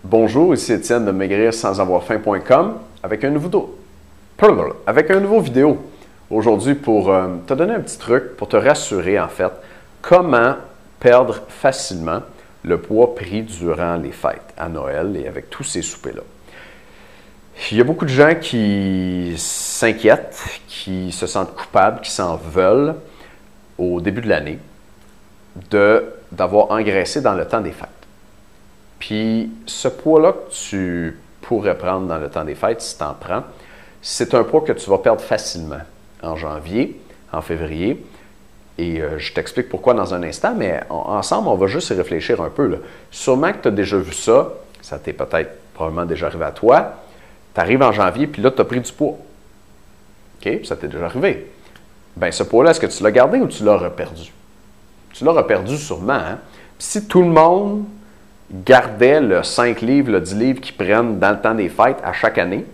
Bonjour, ici Étienne de maigrir-sans-avoir-faim.com avec un nouveau vidéo aujourd'hui pour te donner un petit truc, pour te rassurer en fait, comment perdre facilement le poids pris durant les fêtes à Noël et avec tous ces soupers-là. Il y a beaucoup de gens qui s'inquiètent, qui se sentent coupables, qui s'en veulent au début de l'année d'avoir engraissé dans le temps des fêtes. Puis ce poids-là que tu pourrais prendre dans le temps des fêtes, si tu en prends, c'est un poids que tu vas perdre facilement en janvier, en février. Et je t'explique pourquoi dans un instant, mais ensemble, on va juste y réfléchir un peu, là. Sûrement que tu as déjà vu ça, ça t'est peut-être probablement déjà arrivé à toi. Tu arrives en janvier, puis là, tu as pris du poids. OK? Ça t'est déjà arrivé. Bien, ce poids-là, est-ce que tu l'as gardé ou tu l'as reperdu? Tu l'as reperdu sûrement, hein? Puis si tout le monde gardait le 5 livres, le 10 livres qu'ils prennent dans le temps des fêtes à chaque année,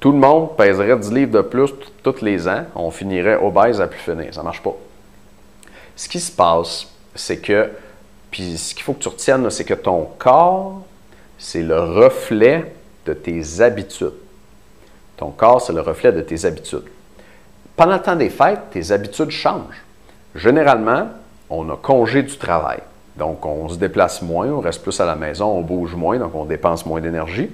tout le monde pèserait 10 livres de plus tous les ans, on finirait obèse à plus finir. Ça ne marche pas. Ce qui se passe, c'est que, puis ce qu'il faut que tu retiennes, c'est que ton corps, c'est le reflet de tes habitudes. Ton corps, c'est le reflet de tes habitudes. Pendant le temps des fêtes, tes habitudes changent. Généralement, on a congé du travail. Donc, on se déplace moins, on reste plus à la maison, on bouge moins, donc on dépense moins d'énergie.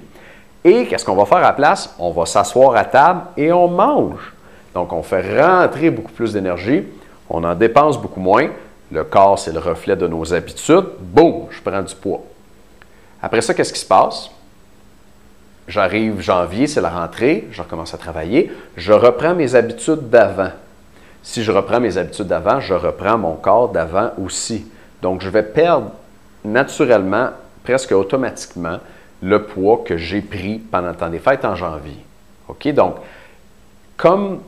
Et qu'est-ce qu'on va faire à la place? On va s'asseoir à table et on mange. Donc, on fait rentrer beaucoup plus d'énergie, on en dépense beaucoup moins. Le corps, c'est le reflet de nos habitudes. Boum, je prends du poids. Après ça, qu'est-ce qui se passe? J'arrive janvier, c'est la rentrée, je recommence à travailler, je reprends mes habitudes d'avant. Si je reprends mes habitudes d'avant, je reprends mon corps d'avant aussi. Donc, je vais perdre naturellement, presque automatiquement, le poids que j'ai pris pendant le temps des fêtes en janvier. OK? Donc, comme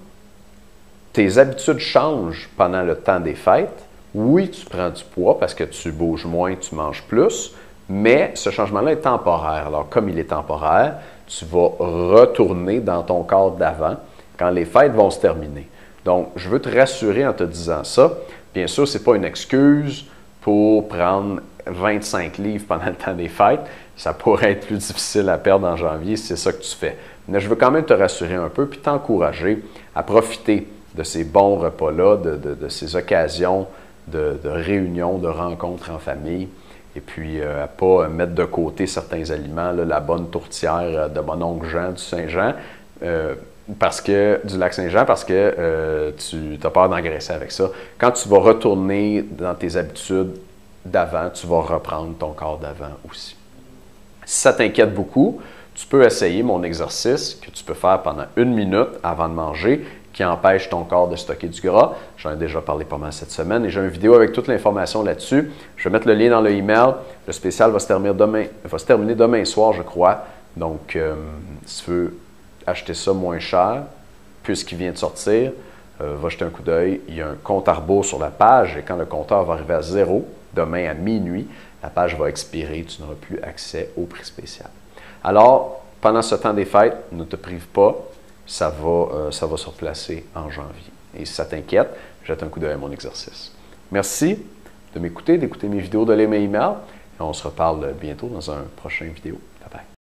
tes habitudes changent pendant le temps des fêtes, oui, tu prends du poids parce que tu bouges moins, tu manges plus, mais ce changement-là est temporaire. Alors, comme il est temporaire, tu vas retourner dans ton corps d'avant quand les fêtes vont se terminer. Donc, je veux te rassurer en te disant ça. Bien sûr, ce n'est pas une excuse pour prendre 25 livres pendant le temps des fêtes. Ça pourrait être plus difficile à perdre en janvier si c'est ça que tu fais. Mais je veux quand même te rassurer un peu puis t'encourager à profiter de ces bons repas-là, de ces occasions de réunions, de rencontres en famille. Et puis, à ne pas mettre de côté certains aliments, là, la bonne tourtière de mon oncle Jean du Saint-Jean, du lac Saint-Jean, parce que tu as peur d'engraisser avec ça. Quand tu vas retourner dans tes habitudes d'avant, tu vas reprendre ton corps d'avant aussi. Si ça t'inquiète beaucoup, tu peux essayer mon exercice que tu peux faire pendant 1 minute avant de manger, qui empêche ton corps de stocker du gras. J'en ai déjà parlé pas mal cette semaine et j'ai une vidéo avec toute l'information là-dessus. Je vais mettre le lien dans le email. Le spécial va se terminer demain soir, je crois. Donc, si tu veux acheter ça moins cher, puisqu'il vient de sortir, va jeter un coup d'œil. Il y a un compte à rebours sur la page et quand le compteur va arriver à 0, demain à minuit, la page va expirer. Tu n'auras plus accès au prix spécial. Alors, pendant ce temps des fêtes, ne te prive pas. Ça va se replacer en janvier. Et si ça t'inquiète, jette un coup d'œil à mon exercice. Merci de m'écouter, d'écouter mes vidéos, de lire mes emails. Et on se reparle bientôt dans un prochain vidéo.